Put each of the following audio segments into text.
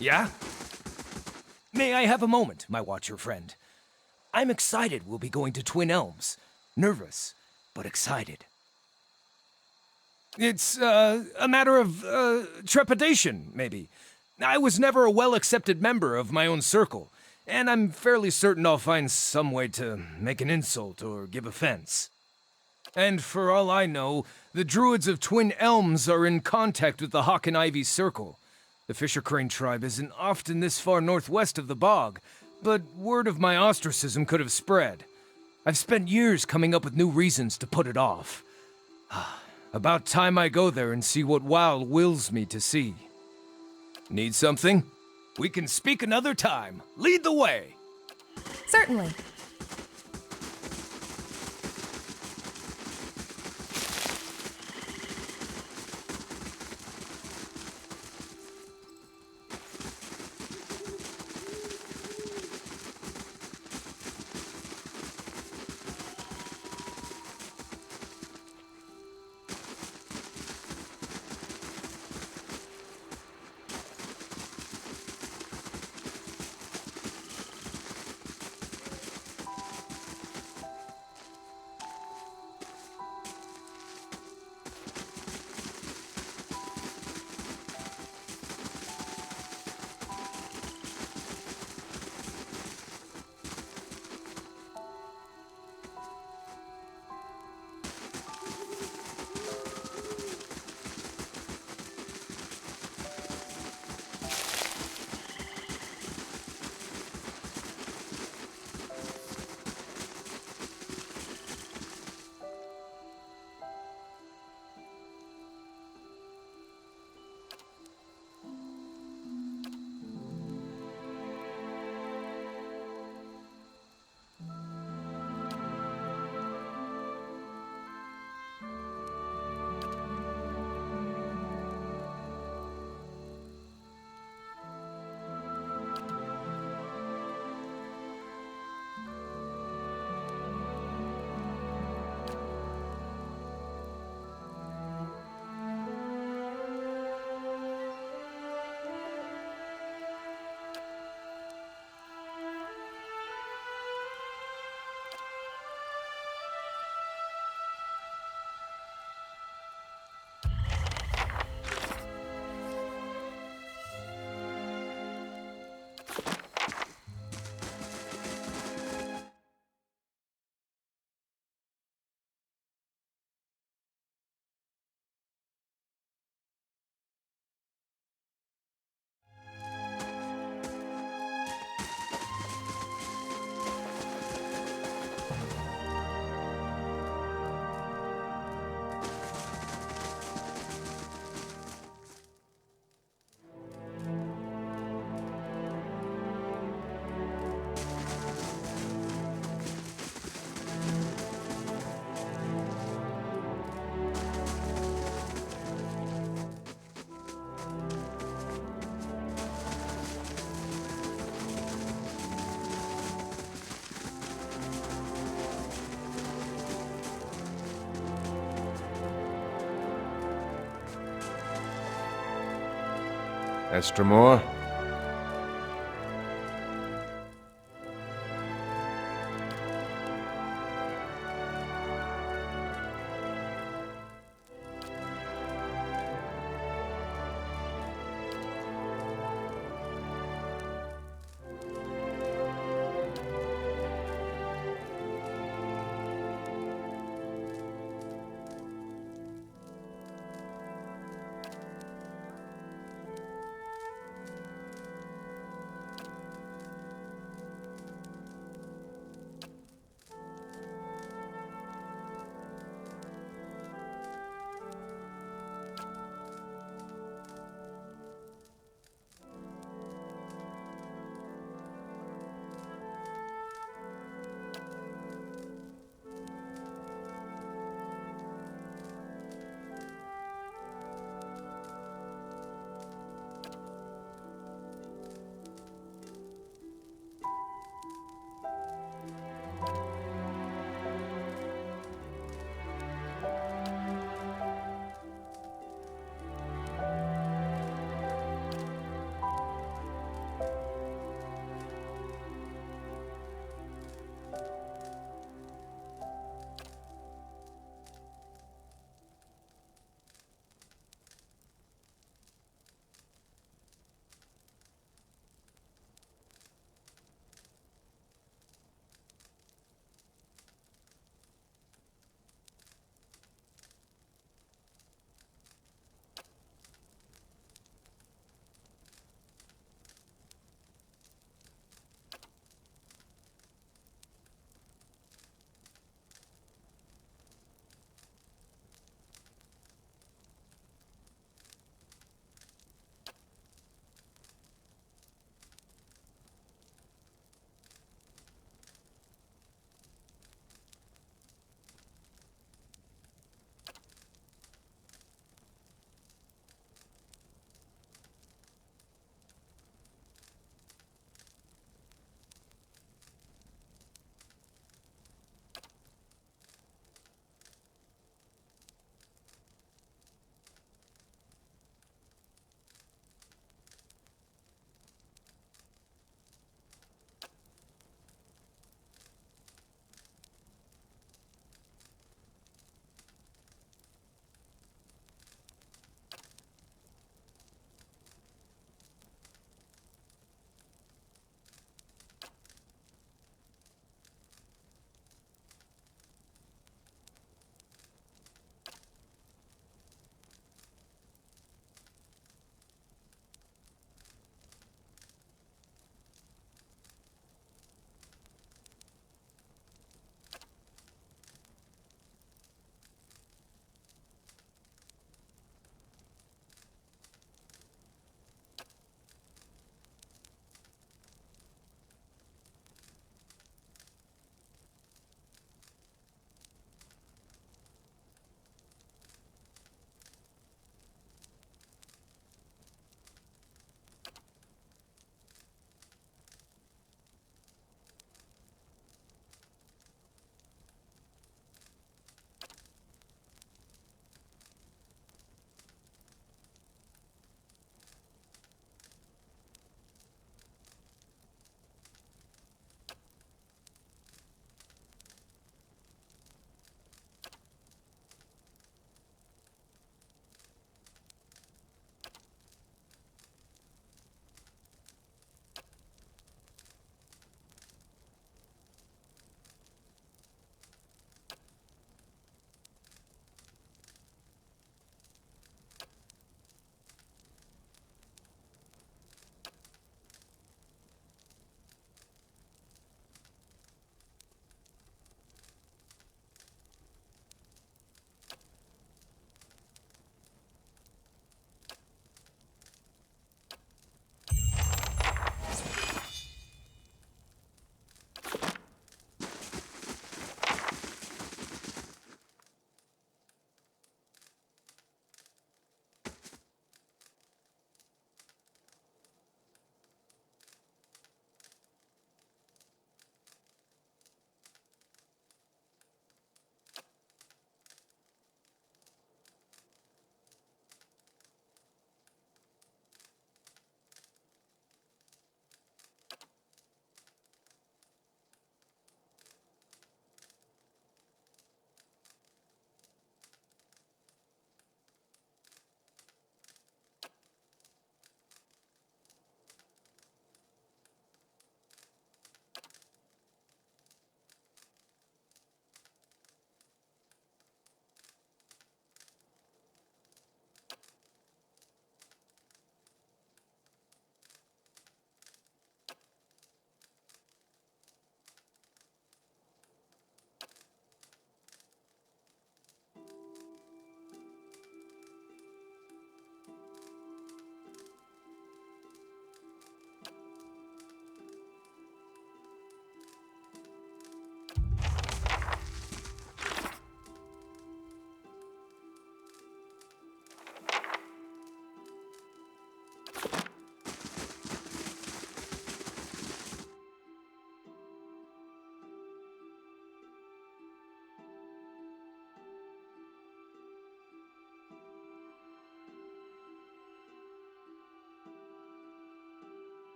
Yeah? May I have a moment, my watcher friend? I'm excited we'll be going to Twin Elms. Nervous, but excited. It's, a matter of, trepidation, maybe. I was never a well-accepted member of my own circle, and I'm fairly certain I'll find some way to make an insult or give offense. And for all I know, the Druids of Twin Elms are in contact with the Hawk and Ivy Circle. The Fisher Crane tribe isn't often this far northwest of the bog, but word of my ostracism could have spread. I've spent years coming up with new reasons to put it off. About time I go there and see what Wow wills me to see. Need something? We can speak another time. Lead the way! Certainly. Estremor?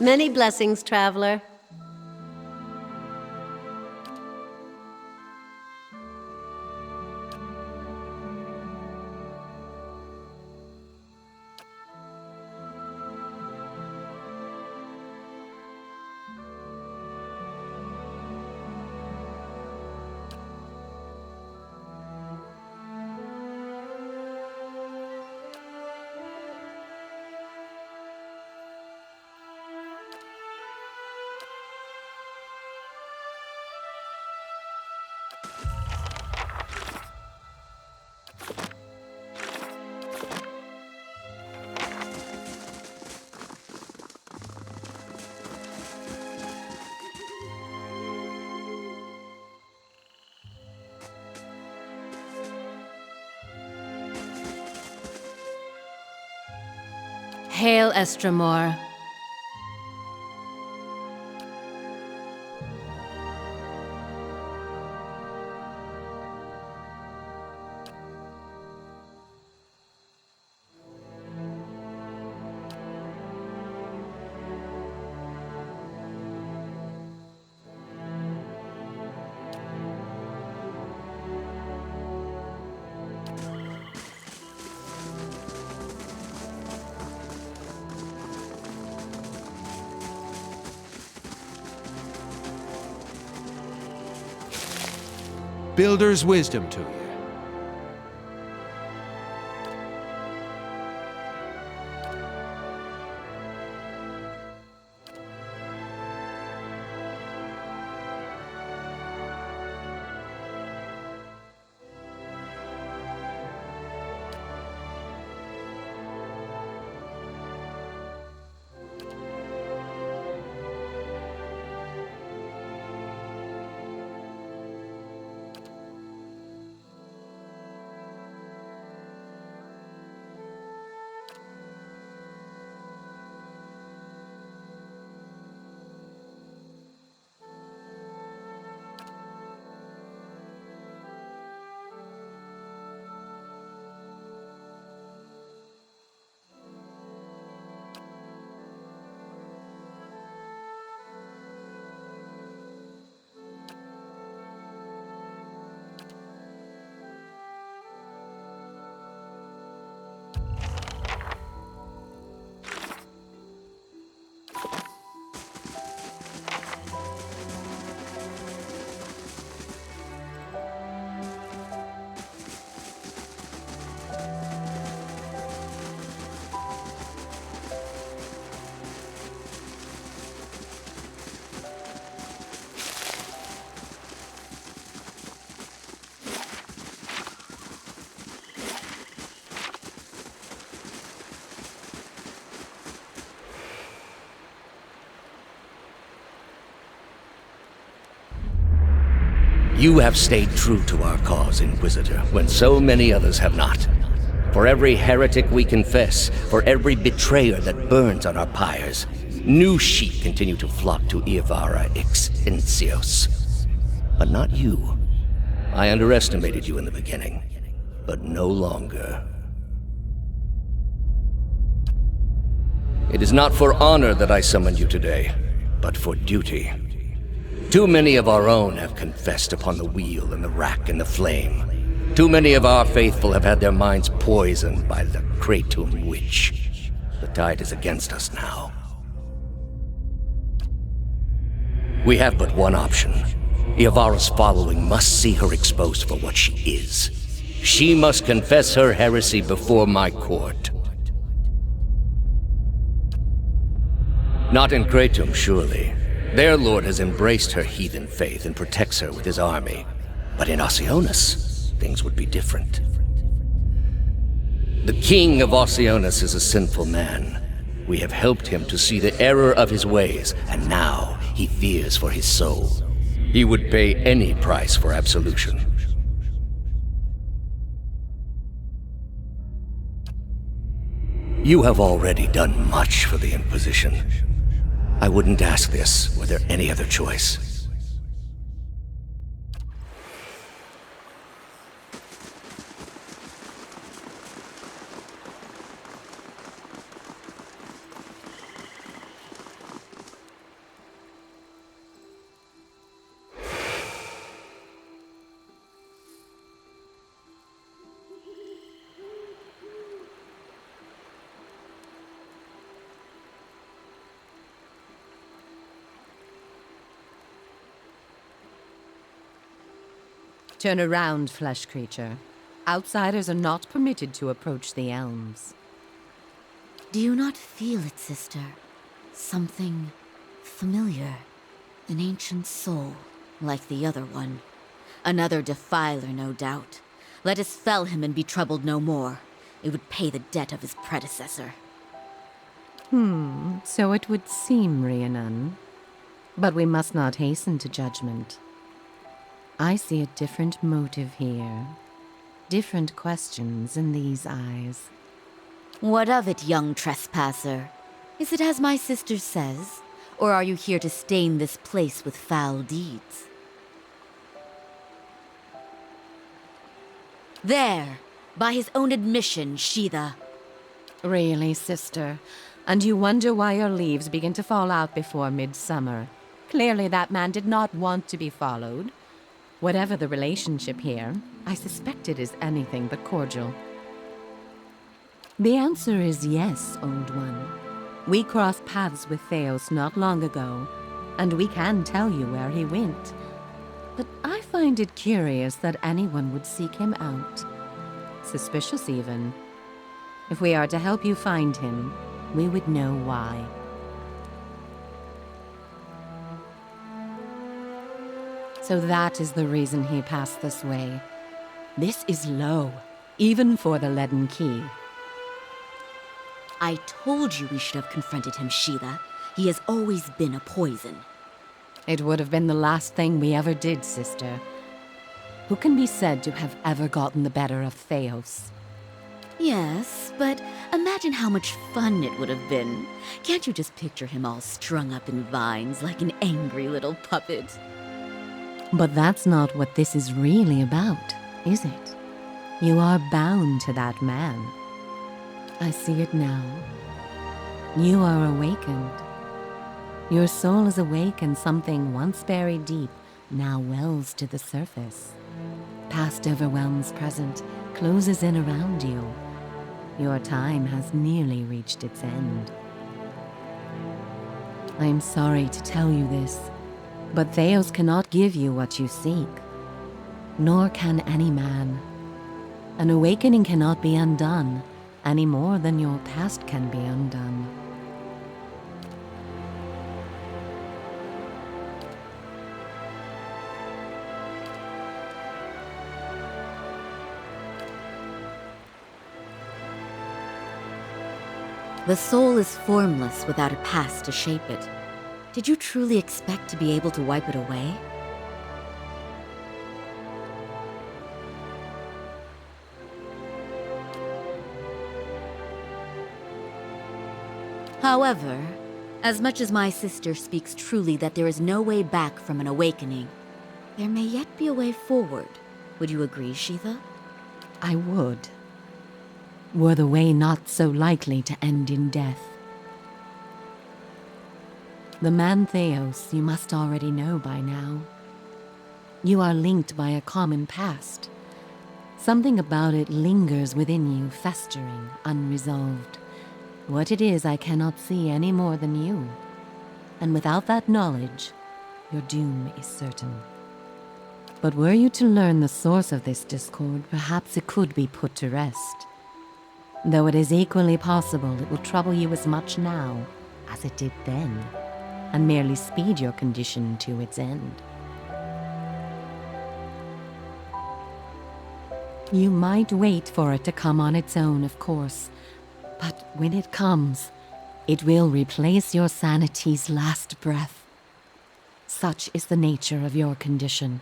Many blessings, traveler. Hail, Estramor. Builder's wisdom to you. You have stayed true to our cause, Inquisitor, when so many others have not. For every heretic we confess, for every betrayer that burns on our pyres, new sheep continue to flock to Iavara Exencios. But not you. I underestimated you in the beginning, but no longer. It is not for honor that I summoned you today, but for duty. Too many of our own have confessed upon the wheel and the rack and the flame. Too many of our faithful have had their minds poisoned by the Kratom witch. The tide is against us now. We have but one option. Iavara's following must see her exposed for what she is. She must confess her heresy before my court. Not in Kratom, surely. Their lord has embraced her heathen faith and protects her with his army. But in Oceanus, things would be different. The king of Oceanus is a sinful man. We have helped him to see the error of his ways, and now he fears for his soul. He would pay any price for absolution. You have already done much for the Inquisition. I wouldn't ask this were there any other choice. Turn around, flesh creature. Outsiders are not permitted to approach the elms. Do you not feel it, sister? Something familiar. An ancient soul, like the other one. Another defiler, no doubt. Let us fell him and be troubled no more. It would pay the debt of his predecessor. So it would seem, Rhiannon. But we must not hasten to judgment. I see a different motive here. Different questions in these eyes. What of it, young trespasser? Is it as my sister says? Or are you here to stain this place with foul deeds? There! By his own admission, Sheetha. Really, sister? And you wonder why your leaves begin to fall out before midsummer. Clearly that man did not want to be followed. Whatever the relationship here, I suspect it is anything but cordial. The answer is yes, old one. We crossed paths with Theos not long ago, and we can tell you where he went. But I find it curious that anyone would seek him out. Suspicious, even. If we are to help you find him, we would know why. So that is the reason he passed this way. This is low, even for the leaden key. I told you we should have confronted him, Sheetha. He has always been a poison. It would have been the last thing we ever did, sister. Who can be said to have ever gotten the better of Theos? Yes, but imagine how much fun it would have been. Can't you just picture him all strung up in vines like an angry little puppet? But that's not what this is really about, is it? You are bound to that man. I see it now. You are awakened. Your soul is awake, and something once buried deep now wells to the surface. Past overwhelms present, closes in around you. Your time has nearly reached its end. I am sorry to tell you this, but Theos cannot give you what you seek. Nor can any man. An awakening cannot be undone, any more than your past can be undone. The soul is formless without a past to shape it. Did you truly expect to be able to wipe it away? However, as much as my sister speaks truly that there is no way back from an awakening, there may yet be a way forward. Would you agree, Sheetha? I would. Were the way not so likely to end in death. The man Theos you must already know by now. You are linked by a common past. Something about it lingers within you, festering, unresolved. What it is I cannot see any more than you. And without that knowledge, your doom is certain. But were you to learn the source of this discord, perhaps it could be put to rest. Though it is equally possible it will trouble you as much now as it did then, and merely speed your condition to its end. You might wait for it to come on its own, of course, but when it comes, it will replace your sanity's last breath. Such is the nature of your condition.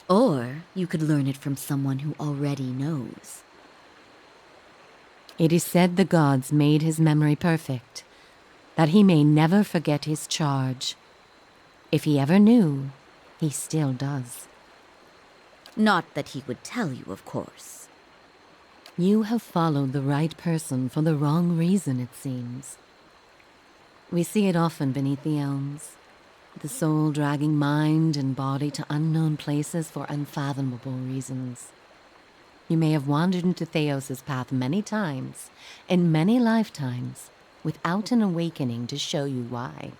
Or you could learn it from someone who already knows. It is said the gods made his memory perfect, that he may never forget his charge. If he ever knew, he still does. Not that he would tell you, of course. You have followed the right person for the wrong reason, it seems. We see it often beneath the elms, the soul dragging mind and body to unknown places for unfathomable reasons. You may have wandered into Theos's path many times, in many lifetimes, without an awakening to show you why.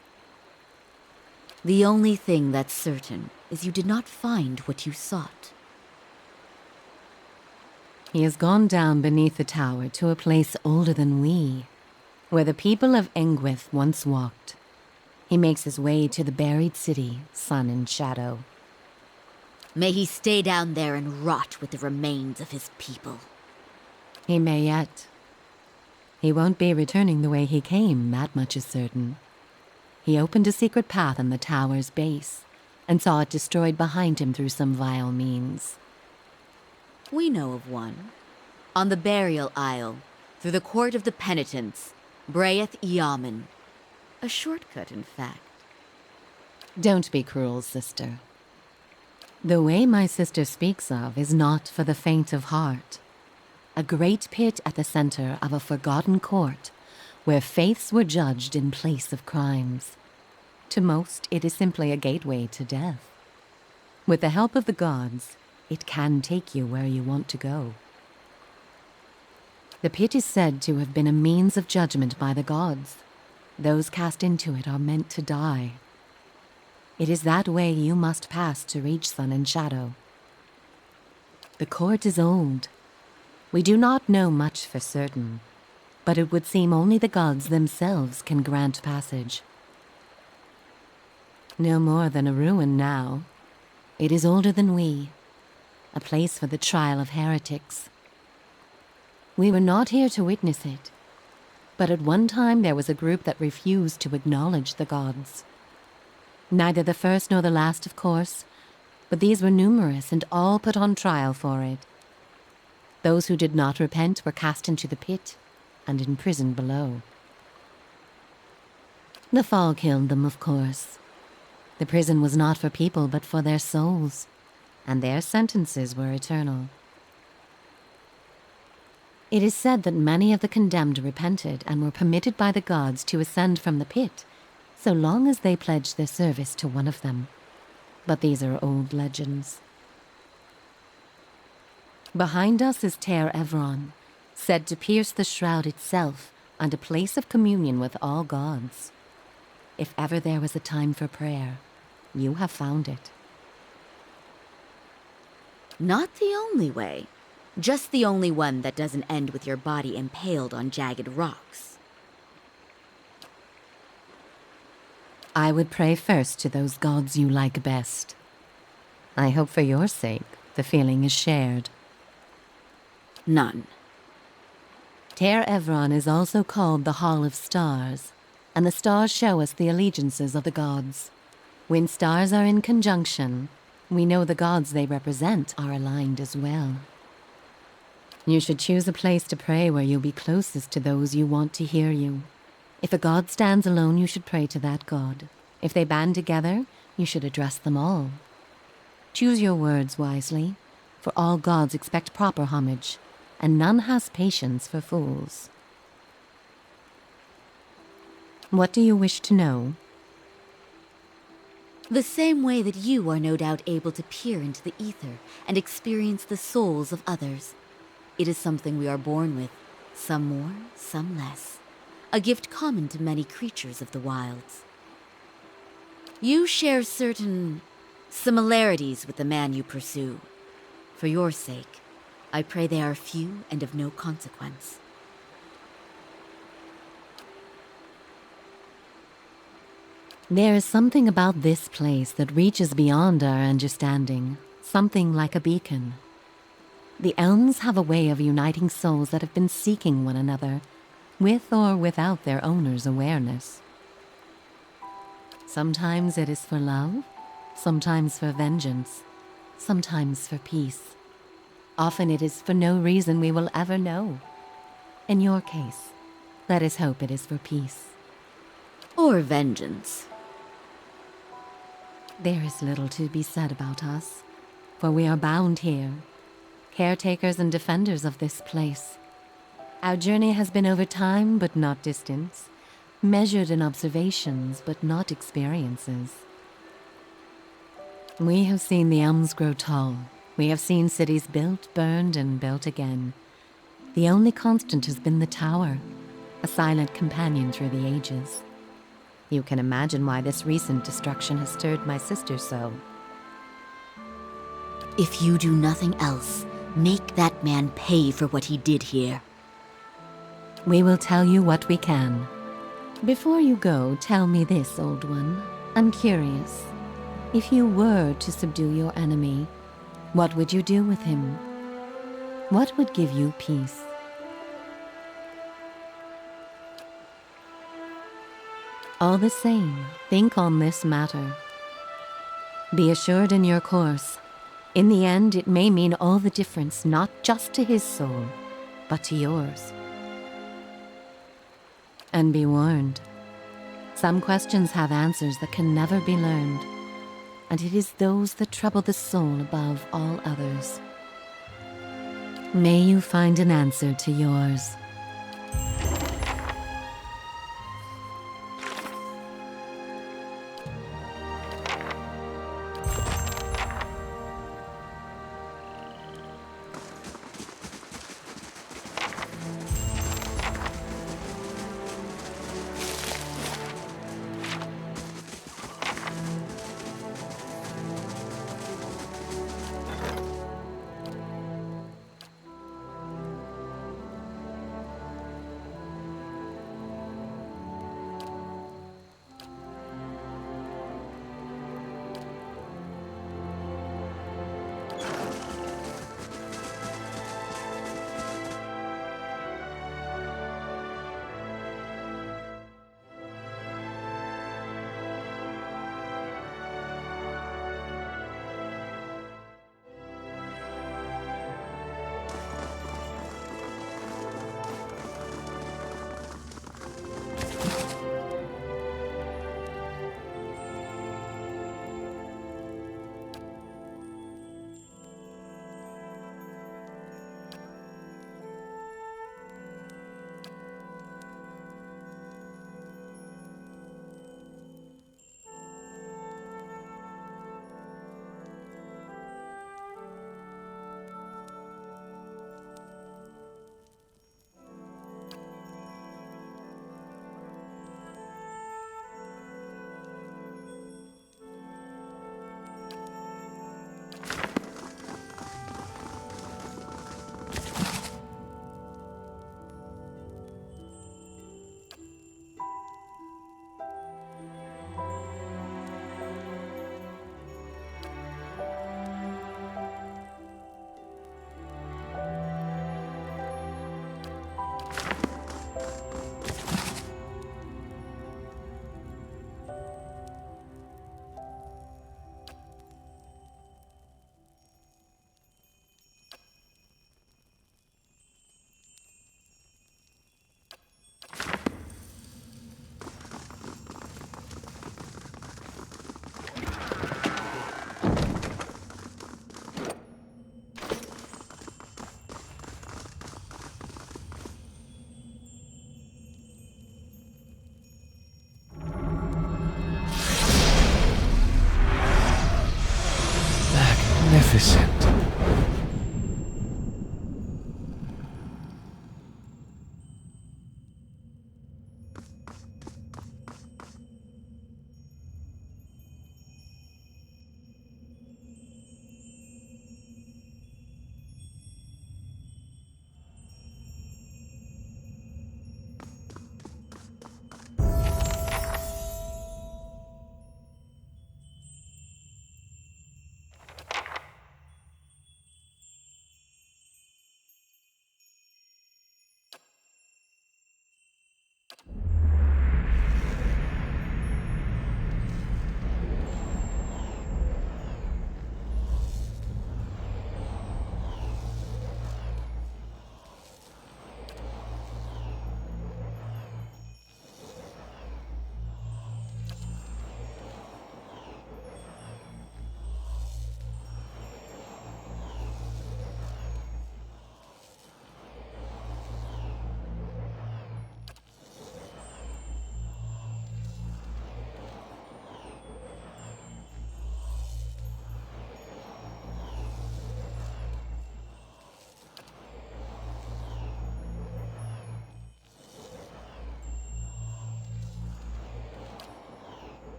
The only thing that's certain is you did not find what you sought. He has gone down beneath the tower to a place older than we, where the people of Engwith once walked. He makes his way to the buried city, Sun and Shadow. May he stay down there and rot with the remains of his people. He may yet. He won't be returning the way he came, that much is certain. He opened a secret path in the tower's base, and saw it destroyed behind him through some vile means. We know of one. On the burial isle, through the court of the penitents, Braeth Yaman. A shortcut, in fact. Don't be cruel, sister. The way my sister speaks of is not for the faint of heart. A great pit at the center of a forgotten court, where faiths were judged in place of crimes. To most, it is simply a gateway to death. With the help of the gods, it can take you where you want to go. The pit is said to have been a means of judgment by the gods. Those cast into it are meant to die. It is that way you must pass to reach Sun and Shadow. The court is old. We do not know much for certain, but it would seem only the gods themselves can grant passage. No more than a ruin now. It is older than we, a place for the trial of heretics. We were not here to witness it, but at one time there was a group that refused to acknowledge the gods. Neither the first nor the last, of course, but these were numerous and all put on trial for it. Those who did not repent were cast into the pit and imprisoned below. The fall killed them, of course. The prison was not for people but for their souls, and their sentences were eternal. It is said that many of the condemned repented and were permitted by the gods to ascend from the pit, so long as they pledged their service to one of them. But these are old legends. Behind us is Ter Evron, said to pierce the shroud itself and a place of communion with all gods. If ever there was a time for prayer, you have found it. Not the only way. Just the only one that doesn't end with your body impaled on jagged rocks. I would pray first to those gods you like best. I hope for your sake the feeling is shared. None. Ter Evron is also called the Hall of Stars, and the stars show us the allegiances of the gods. When stars are in conjunction, we know the gods they represent are aligned as well. You should choose a place to pray where you'll be closest to those you want to hear you. If a god stands alone, you should pray to that god. If they band together, you should address them all. Choose your words wisely, for all gods expect proper homage, and none has patience for fools. What do you wish to know? The same way that you are no doubt able to peer into the ether and experience the souls of others. It is something we are born with, some more, some less. A gift common to many creatures of the wilds. You share certain similarities with the man you pursue. For your sake, I pray they are few and of no consequence. There is something about this place that reaches beyond our understanding, something like a beacon. The elms have a way of uniting souls that have been seeking one another, with or without their owner's awareness. Sometimes it is for love, sometimes for vengeance, sometimes for peace. Often it is for no reason we will ever know. In your case, let us hope it is for peace. Or vengeance. There is little to be said about us, for we are bound here, caretakers and defenders of this place. Our journey has been over time but not distance, measured in observations but not experiences. We have seen the elms grow tall. We have seen cities built, burned, and built again. The only constant has been the tower, a silent companion through the ages. You can imagine why this recent destruction has stirred my sister so. If you do nothing else, make that man pay for what he did here. We will tell you what we can. Before you go, tell me this, old one. I'm curious. If you were to subdue your enemy, what would you do with him? What would give you peace? All the same, think on this matter. Be assured in your course. In the end, it may mean all the difference, not just to his soul, but to yours. And be warned. Some questions have answers that can never be learned, and it is those that trouble the soul above all others. May you find an answer to yours.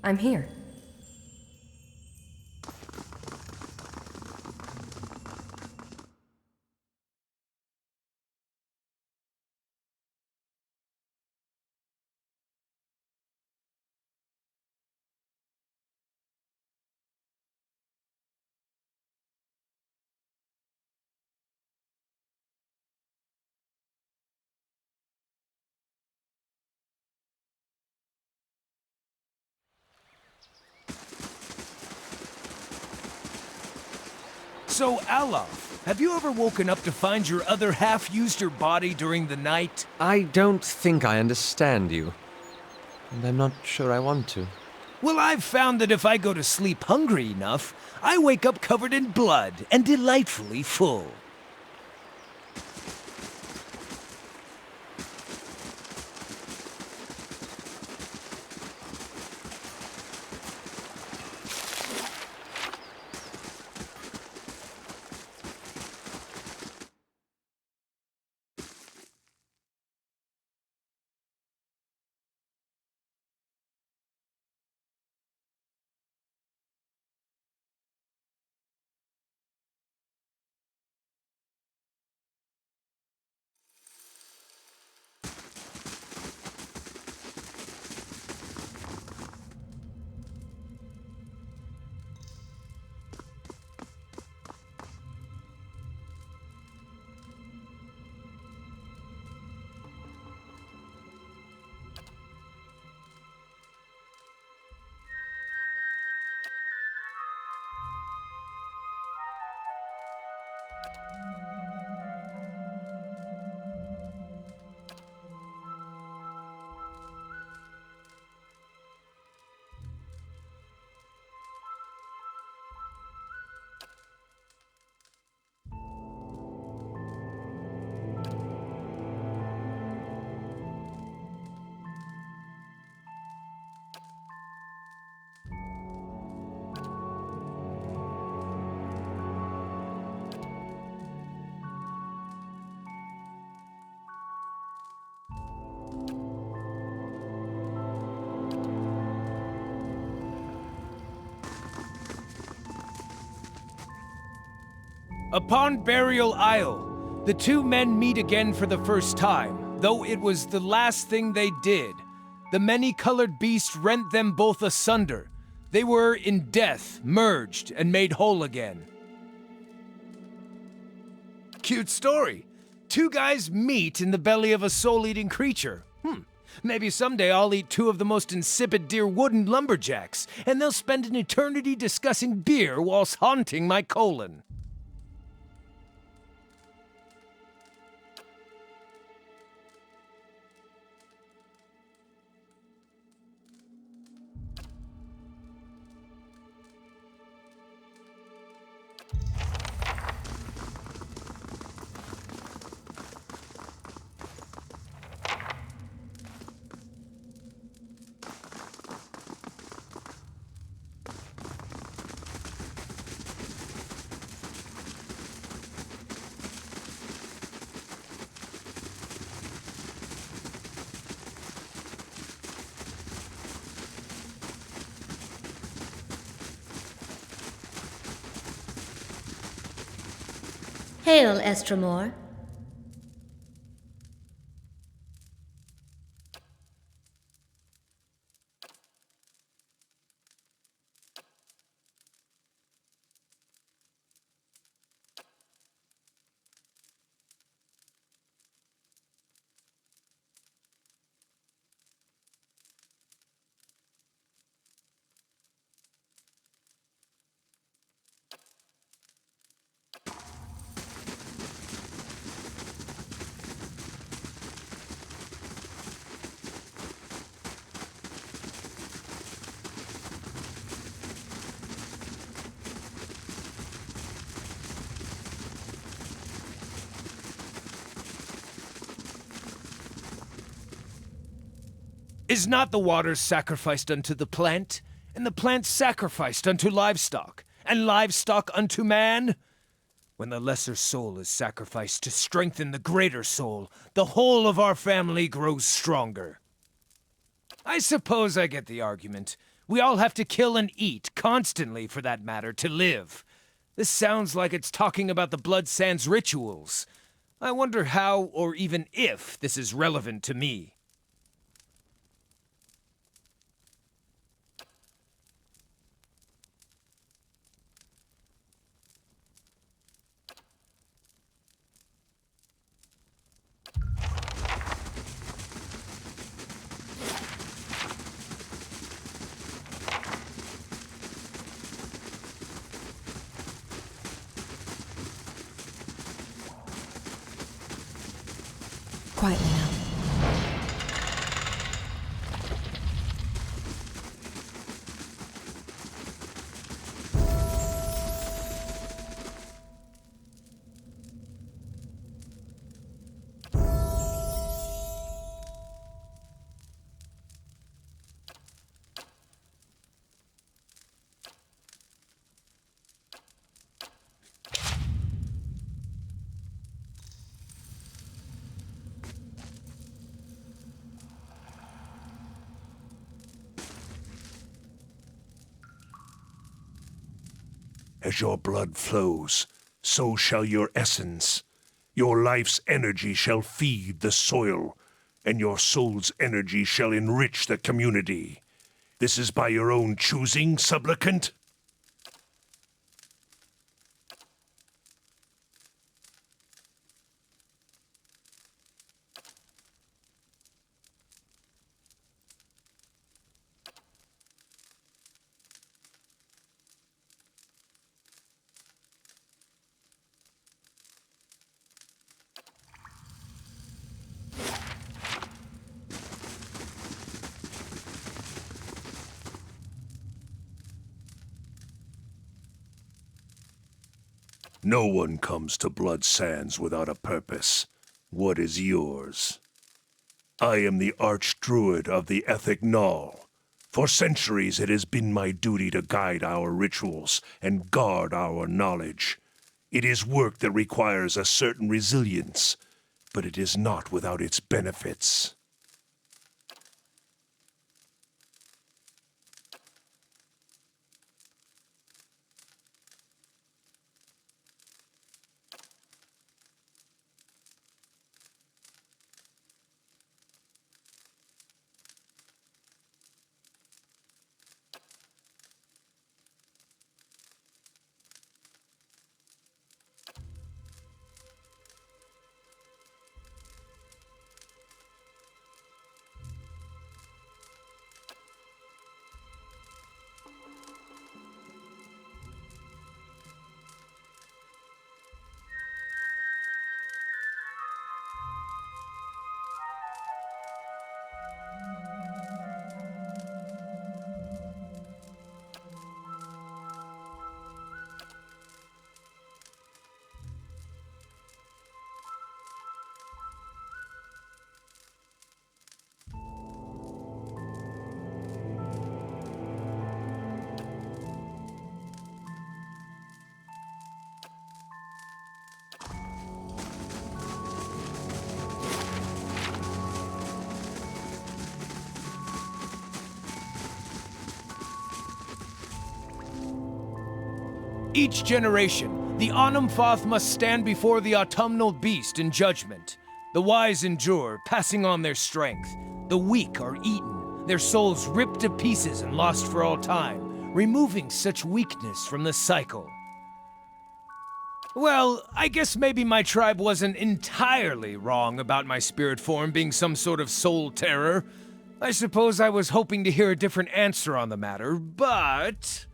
I'm here. So, Alof, have you ever woken up to find your other half used your body during the night? I don't think I understand you. And I'm not sure I want to. Well, I've found that if I go to sleep hungry enough, I wake up covered in blood and delightfully full. Upon Burial Isle, the two men meet again for the first time, though it was the last thing they did. The many-colored beast rent them both asunder. They were, in death, merged and made whole again. Cute story. Two guys meet in the belly of a soul-eating creature. Maybe someday I'll eat two of the most insipid dear wooden lumberjacks, and they'll spend an eternity discussing beer whilst haunting my colon. Hail, Estremor. Is not the water sacrificed unto the plant, and the plant sacrificed unto livestock, and livestock unto man? When the lesser soul is sacrificed to strengthen the greater soul, the whole of our family grows stronger. I suppose I get the argument. We all have to kill and eat, constantly for that matter, to live. This sounds like it's talking about the Blood Sands rituals. I wonder how, or even if, this is relevant to me. Quietly now. As your blood flows, so shall your essence. Your life's energy shall feed the soil, and your soul's energy shall enrich the community. This is by your own choosing, supplicant? No one comes to Blood Sands without a purpose. What is yours? I am the Archdruid of the Ethic Null. For centuries it has been my duty to guide our rituals and guard our knowledge. It is work that requires a certain resilience, but it is not without its benefits. Each generation, the Onumfoth must stand before the autumnal beast in judgment. The wise endure, passing on their strength. The weak are eaten, their souls ripped to pieces and lost for all time, removing such weakness from the cycle. Well, I guess maybe my tribe wasn't entirely wrong about my spirit form being some sort of soul terror. I suppose I was hoping to hear a different answer on the matter, but...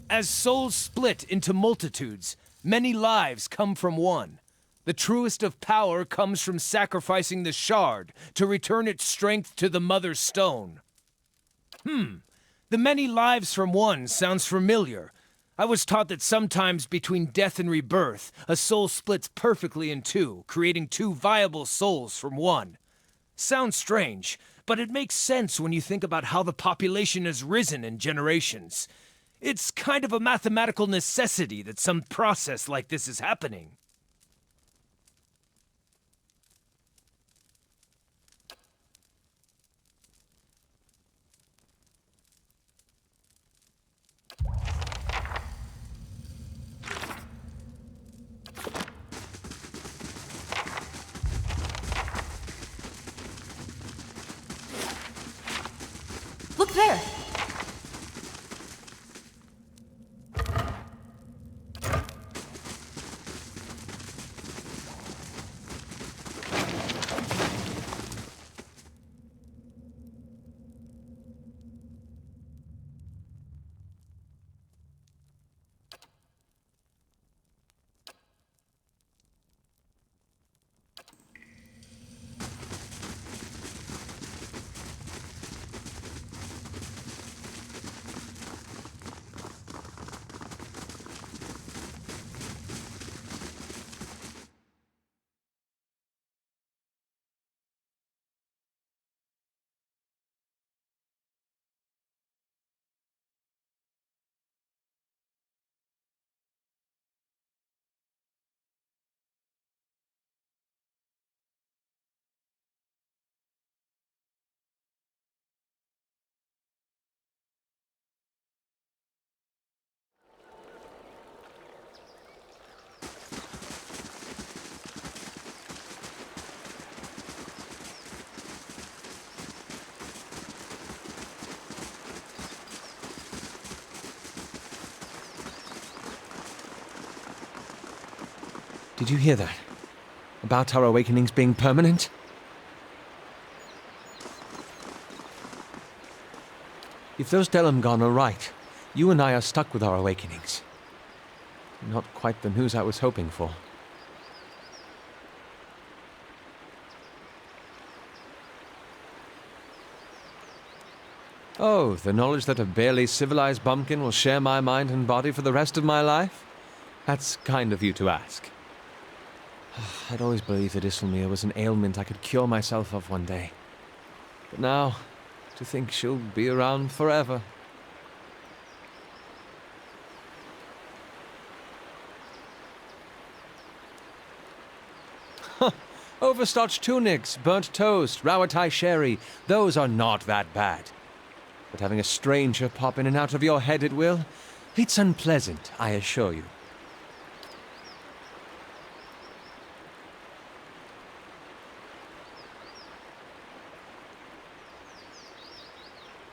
As souls split into multitudes, many lives come from one. The truest of power comes from sacrificing the shard to return its strength to the Mother Stone. The many lives from one sounds familiar. I was taught that sometimes between death and rebirth, a soul splits perfectly in two, creating two viable souls from one. Sounds strange, but it makes sense when you think about how the population has risen in generations. It's kind of a mathematical necessity that some process like this is happening. Look there! Did you hear that? About our awakenings being permanent? If those Delamgon are right, you and I are stuck with our awakenings. Not quite the news I was hoping for. Oh, the knowledge that a barely civilized bumpkin will share my mind and body for the rest of my life? That's kind of you to ask. I'd always believed that Iselmere was an ailment I could cure myself of one day. But now, to think she'll be around forever. Overstarched tunics, burnt toast, Rawatai sherry, those are not that bad. But having a stranger pop in and out of your head at will, it's unpleasant, I assure you.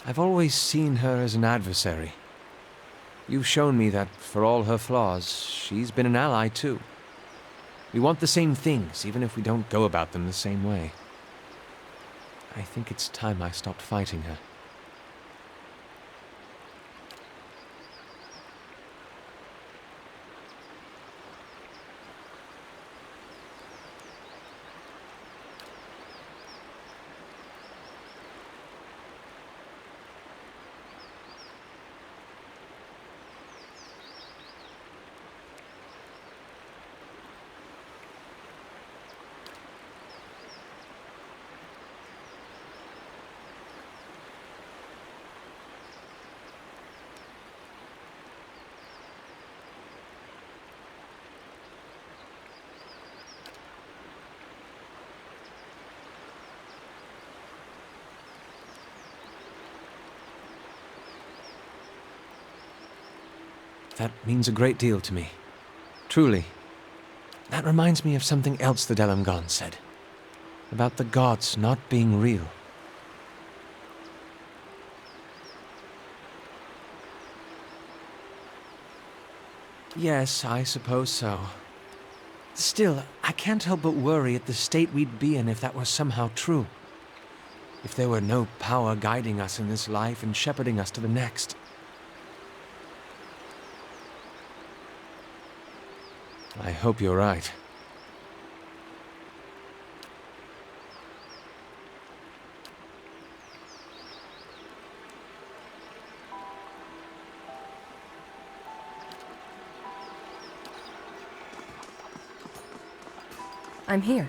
I've always seen her as an adversary. You've shown me that, for all her flaws, she's been an ally too. We want the same things, even if we don't go about them the same way. I think it's time I stopped fighting her. That means a great deal to me. Truly. That reminds me of something else the Delamgon said. About the gods not being real. Yes, I suppose so. Still, I can't help but worry at the state we'd be in if that were somehow true. If there were no power guiding us in this life and shepherding us to the next. I hope you're right. I'm here.